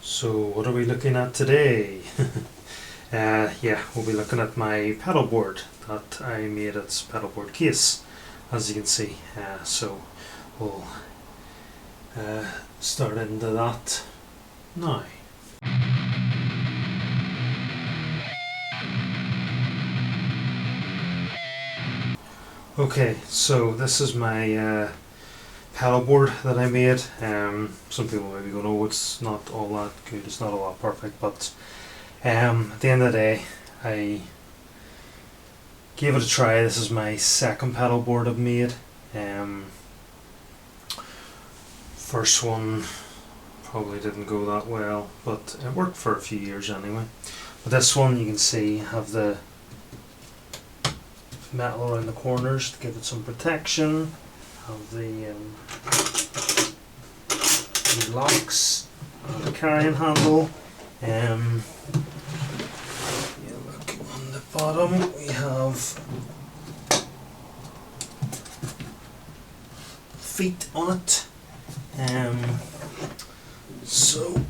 So what are we looking at today? Yeah, we'll be looking at my pedalboard that I made its pedalboard case, as you can see. So we'll start into that now. Okay, so this is my pedalboard that I made. Some people maybe go, no, it's not all that good, it's not all that perfect, but at the end of the day, I gave it a try. This is my second pedalboard I've made. First one probably didn't go that well, but it worked for a few years anyway. But this one, you can see, have the metal around the corners to give it some protection. Have the locks, the carrying handle. Look on the bottom, we have feet on it. So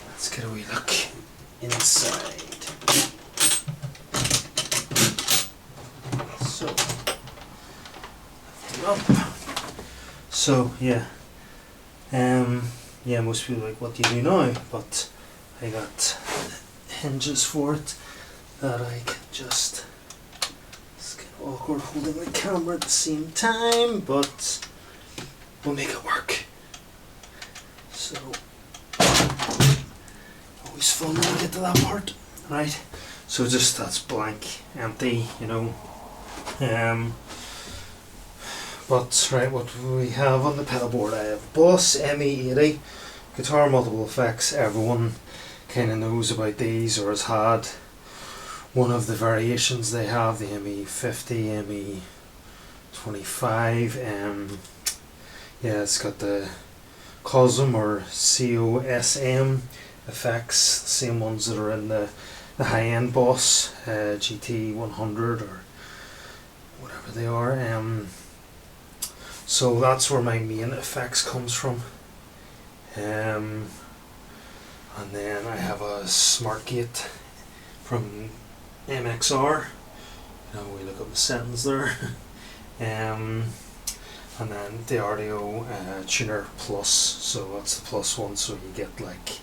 let's get a wee look inside. So lift it up. So yeah, most people are like, what do you do now? But I got hinges for it that I can just. It's kind of awkward holding the camera at the same time, but we'll make it work. So always fun when we get to that part, right? So just that's blank, empty, you know. But right, what we have on the pedalboard, I have Boss ME80 guitar multiple effects. Everyone kind of knows about these or has had one of the variations they have, the ME50, ME25. Yeah, it's got the COSM or COSM effects, same ones that are in the high-end Boss GT100 or whatever they are. So that's where my main effects comes from. And then I have a smart gate from MXR. We look up the settings there. And then the Audio Tuner Plus, so that's the plus one, so you get like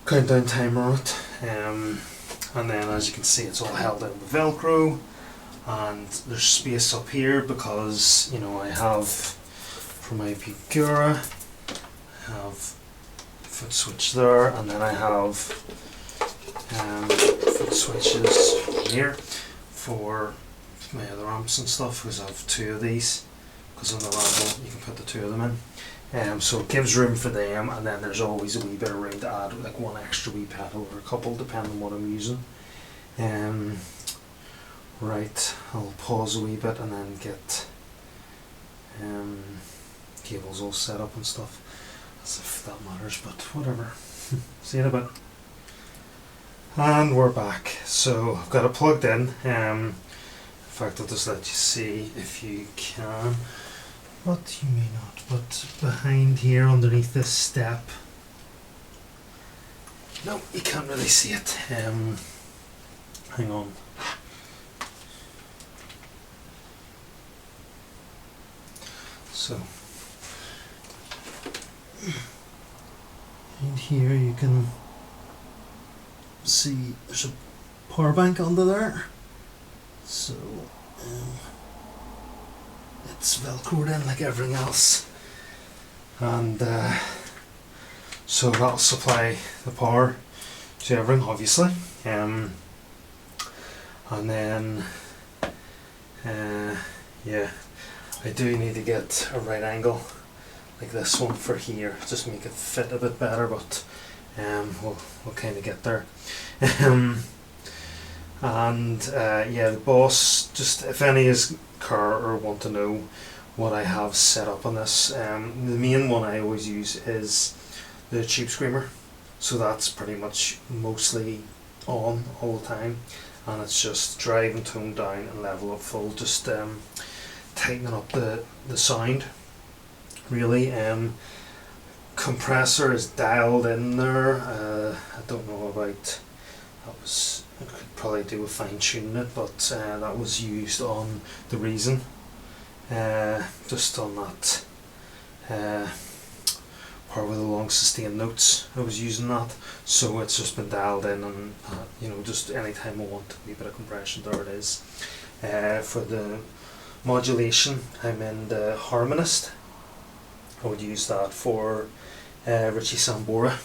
countdown timer on it. And then as you can see, it's all held in with Velcro, and there's space up here because I have, for my Picura, I have foot switch there, and then I have foot switches here for my other amps and stuff, because I have two of these, because on the Ramble you can put the two of them in. So it gives room for them, and then there's always a wee bit of room to add like one extra wee pedal or a couple depending on what I'm using. Right, I'll pause a wee bit and then get cables all set up and stuff, as if that matters, but whatever. See you in a bit. And we're back. So I've got it plugged in. In fact, I'll just let you see if you can, but you may not. But behind here, underneath this step, no, you can't really see it. Hang on. So, and here you can see there's a power bank under there. So it's velcroed in like everything else, and so that'll supply the power to everything, obviously. And then yeah, I do need to get a right angle like this one for here, just make it fit a bit better, but we'll kind of get there. And yeah, the Boss, just if any is care or want to know what I have set up on this, the main one I always use is the Cheap Screamer, so that's pretty much mostly on all the time, and it's just drive and tone down and level up full, just tightening up the sound really. compressor is dialed in there. I don't know about, I could probably do a fine tuning it, but that was used on the reason, just on that part with the long sustained notes. I was using that, so it's just been dialed in, and just anytime I want a wee bit of compression, there it is. For the modulation, I'm in the Harmonist. I would use that for Richie Sambora.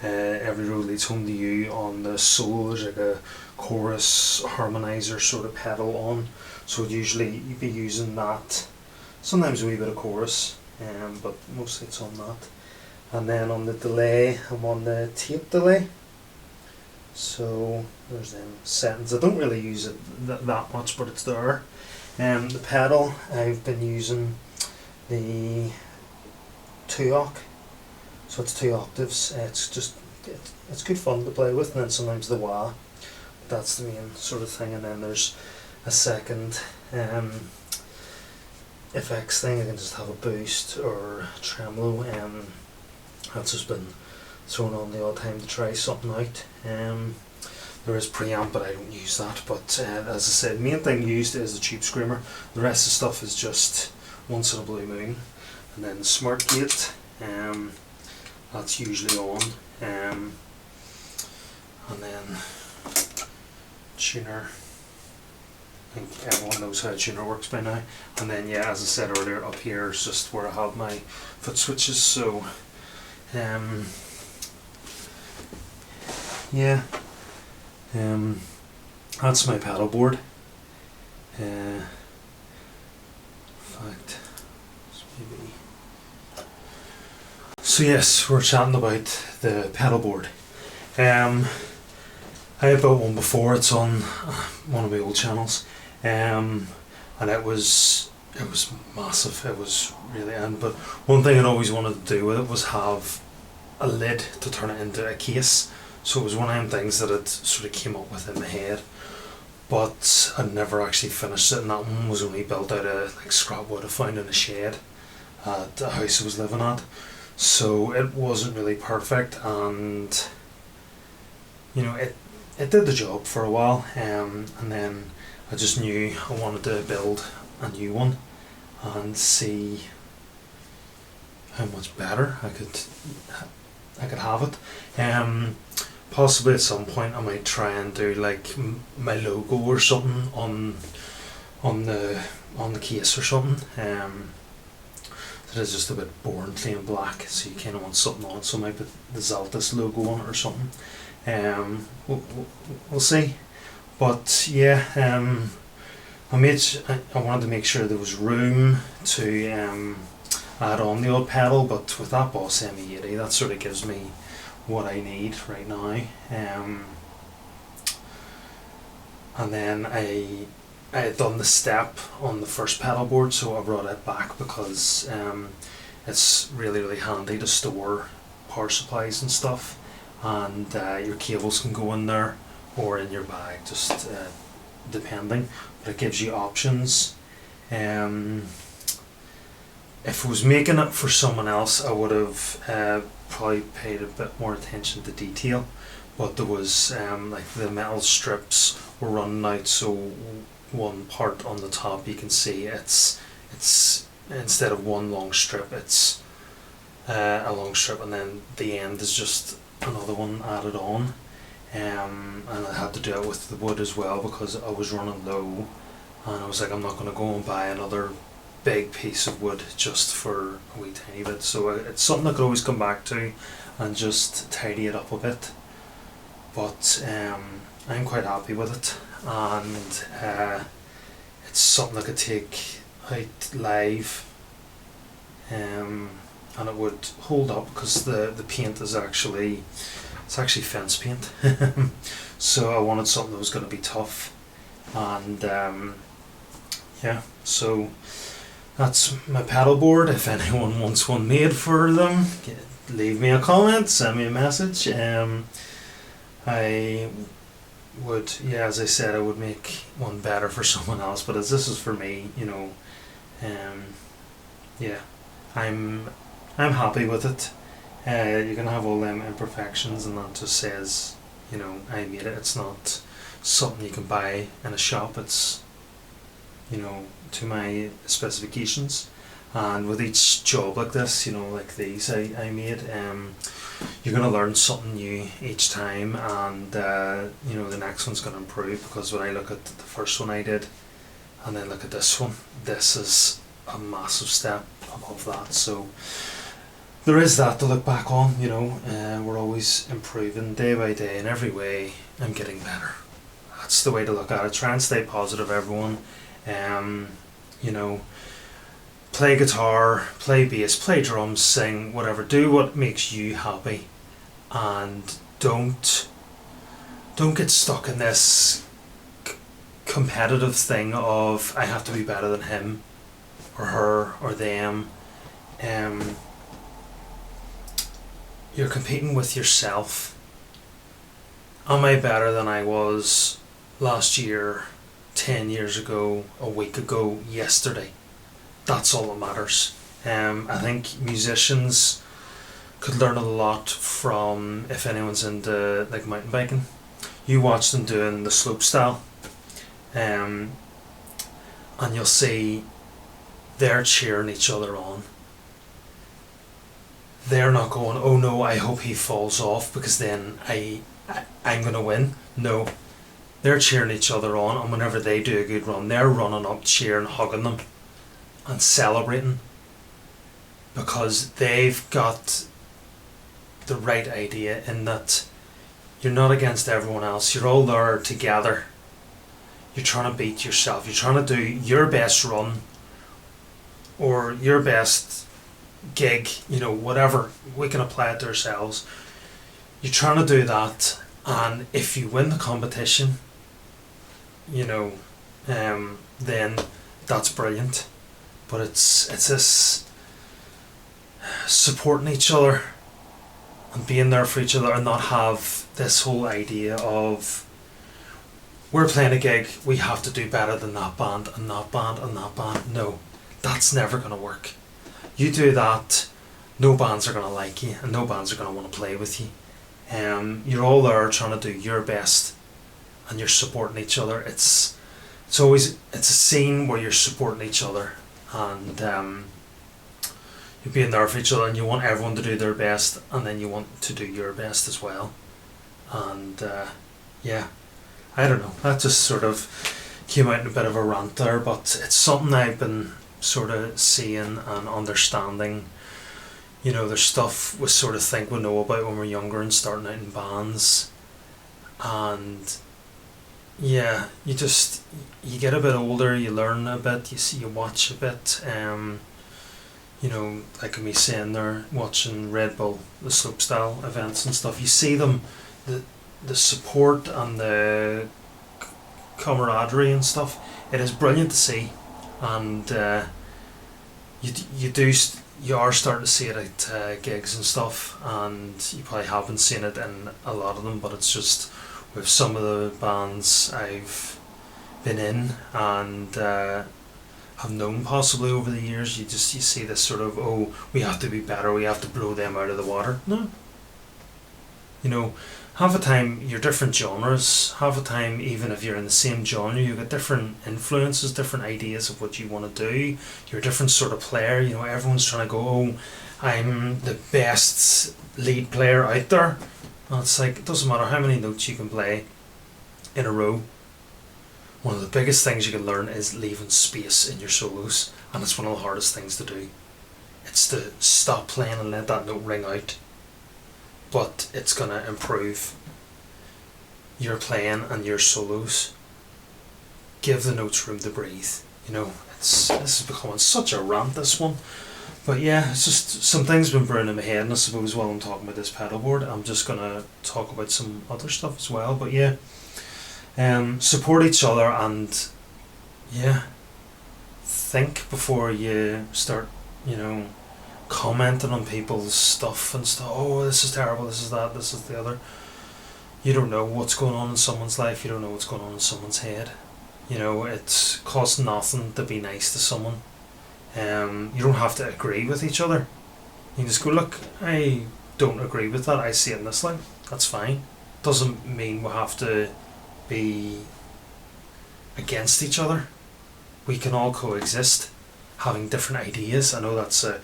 Every Road Leads Home to You on the solo, there's like a chorus harmonizer sort of pedal on, so usually you'd be using that. Sometimes a wee bit of chorus, but mostly it's on that. And then on the delay, I'm on the tape delay. So there's them settings. I don't really use it that much, but it's there. The pedal, I've been using the 2-oc, so it's 2 octaves. It's good fun to play with, and then sometimes the wah. That's the main sort of thing. And then there's a second effects thing. I can just have a boost or a tremolo. That's just been thrown on the odd time to try something out. There is preamp, but I don't use that. But as I said, the main thing used is the Tube Screamer. The rest of the stuff is just once in a blue moon. And then the Smart Gate, that's usually on. And then tuner. I think everyone knows how a tuner works by now. And then, yeah, as I said earlier, up here is just where I have my foot switches. So yeah, that's my pedal board. In fact, maybe. So yes, we're chatting about the pedal board. I built one before. It's on one of my old channels, and it was massive. It was really, but one thing I'd always wanted to do with it was have a lid to turn it into a case. So it was one of them things that it sort of came up with in my head, but I'd never actually finished it. And that one was only built out of like scrap wood I found in a shed at the house I was living at. So it wasn't really perfect, and it did the job for a while, and then I just knew I wanted to build a new one and see how much better I could have it. Possibly at some point I might try and do like my logo or something on the case or something. That is just a bit boring, plain black, so you kind of want something on it. So I might put the Zaltais logo on it or something. We'll see. But yeah, I wanted to make sure there was room to add on the odd pedal, but with that Boss ME80, that sort of gives me what I need right now. And then I had done the step on the first pedal board, so I brought it back because it's really, really handy to store power supplies and stuff, and your cables can go in there or in your bag, just depending, but it gives you options. If I was making it for someone else, I would have probably paid a bit more attention to detail, but there was like the metal strips were running out, so one part on the top you can see it's instead of one long strip, it's a long strip, and then the end is just another one added on. And I had to do it with the wood as well because I was running low, and I was like, I'm not going to go and buy another big piece of wood just for a wee tiny bit. So it's something I could always come back to and just tidy it up a bit. But I'm quite happy with it, and it's something I could take out live, and it would hold up because the paint is actually fence paint. So I wanted something that was going to be tough, and yeah, so that's my pedal board. If anyone wants one made for them, leave me a comment, send me a message. I would, yeah, as I said, I would make one better for someone else, but as this is for me, yeah, I'm happy with it. You can have all them imperfections, and that just says, I made it. It's not something you can buy in a shop. It's, to my specifications. And with each job like this, like these I made, you're going to learn something new each time, and the next one's going to improve, because when I look at the first one I did and then look at this one, this is a massive step above that. So there is that to look back on. We're always improving day by day, in every way I'm getting better. That's the way to look at it. Try and stay positive, everyone. Play guitar, play bass, play drums, sing, whatever. Do what makes you happy, and don't get stuck in this competitive thing of I have to be better than him or her or them. You're competing with yourself. Am I better than I was last year, 10 years ago, a week ago, yesterday? That's all that matters. I think musicians could learn a lot from, if anyone's into like mountain biking, you watch them doing the slope style, and you'll see they're cheering each other on. They're not going, oh no, I hope he falls off because then I'm going to win. No, they're cheering each other on, and whenever they do a good run, they're running up, cheering, hugging them and celebrating, because they've got the right idea in that you're not against everyone else. You're all there together. You're trying to beat yourself. You're trying to do your best run or your best gig, whatever. We can apply it to ourselves. You're trying to do that, and if you win the competition, then that's brilliant. But it's this supporting each other and being there for each other, and not have this whole idea of we're playing a gig, we have to do better than that band and that band and that band. No, that's never going to work. You do that, no bands are going to like you, and no bands are going to want to play with you. You're all there trying to do your best, and you're supporting each other. It's a scene where you're supporting each other, and you're being there for each other, and you want everyone to do their best, and then you want to do your best as well. And I don't know, that just sort of came out in a bit of a rant there, but it's something I've been sort of seeing and understanding. There's stuff we sort of think we know about when we're younger and starting out in bands, and yeah, you get a bit older, you learn a bit, you watch a bit, like me saying there, watching Red Bull, the slopestyle events and stuff, you see them, the support and the camaraderie and stuff, it is brilliant to see, and you are starting to see it at gigs and stuff, and you probably haven't seen it in a lot of them, but it's just with some of the bands I've been in and have known possibly over the years, you see this sort of, oh, we have to be better, we have to blow them out of the water. No. Half the time you're different genres, half the time even if you're in the same genre, you've got different influences, different ideas of what you want to do, you're a different sort of player, everyone's trying to go, oh, I'm the best lead player out there. And it's like, it doesn't matter how many notes you can play in a row. One of the biggest things you can learn is leaving space in your solos, and it's one of the hardest things to do. It's to stop playing and let that note ring out. But it's going to improve your playing and your solos. Give the notes room to breathe. This is becoming such a rant, this one. But yeah, it's just some things been brewing in my head, and I suppose while I'm talking about this pedalboard, I'm just going to talk about some other stuff as well. But yeah, support each other, and yeah, think before you start, commenting on people's stuff and stuff. Oh, this is terrible, this is that, this is the other. You don't know what's going on in someone's life, you don't know what's going on in someone's head. It costs nothing to be nice to someone. You don't have to agree with each other. You can just go, look, I don't agree with that, I see it in this light. That's fine. Doesn't mean we have to be against each other. We can all coexist, having different ideas. I know that's a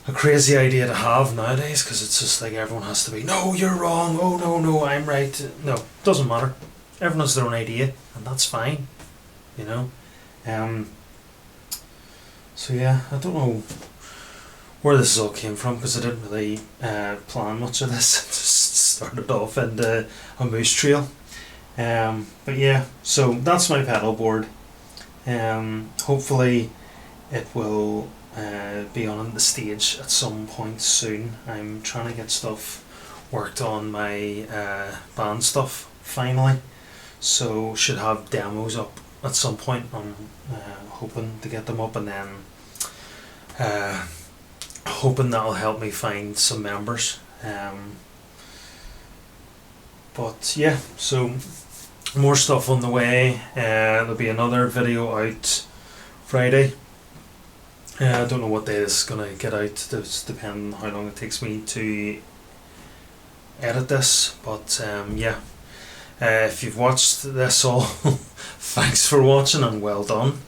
crazy idea to have nowadays, because it's just like everyone has to be, no, you're wrong, oh no, I'm right. No, doesn't matter. Everyone has their own idea, and that's fine, you know. So yeah, I don't know where this all came from, because I didn't really plan much of this. It just started off in a moose trail. But yeah, so that's my pedal board. Hopefully it will be on the stage at some point soon. I'm trying to get stuff worked on, my band stuff finally, so should have demos up at some point. I'm hoping to get them up, and then hoping that'll help me find some members. But yeah, so more stuff on the way. There'll be another video out Friday. I don't know what day this is going to get out, it's depending on how long it takes me to edit this, but yeah, if you've watched this all, thanks for watching and well done.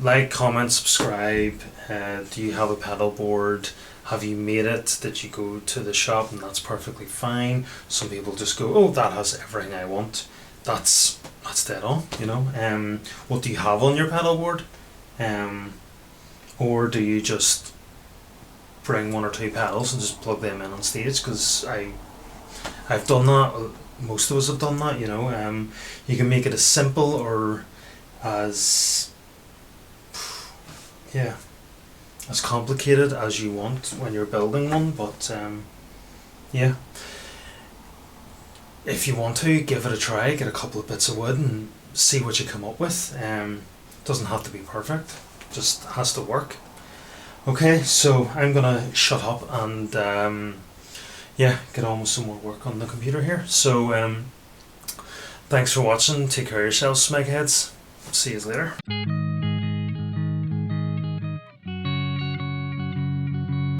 Like, comment, subscribe. Do you have a pedal board? Have you made it? Did you go to the shop? And that's perfectly fine. Some people just go, oh, that has everything I want. That's dead on, you know. What do you have on your pedal board? Or do you just bring one or two pedals and just plug them in on stage? Because I've done that. Most of us have done that, you know. You can make it as simple or as as complicated as you want when you're building one, but yeah, if you want to, give it a try, get a couple of bits of wood and see what you come up with. Doesn't have to be perfect, just has to work. Okay, so I'm gonna shut up and yeah, get on with some more work on the computer here. So thanks for watching, take care of yourselves, smegheads. See you later.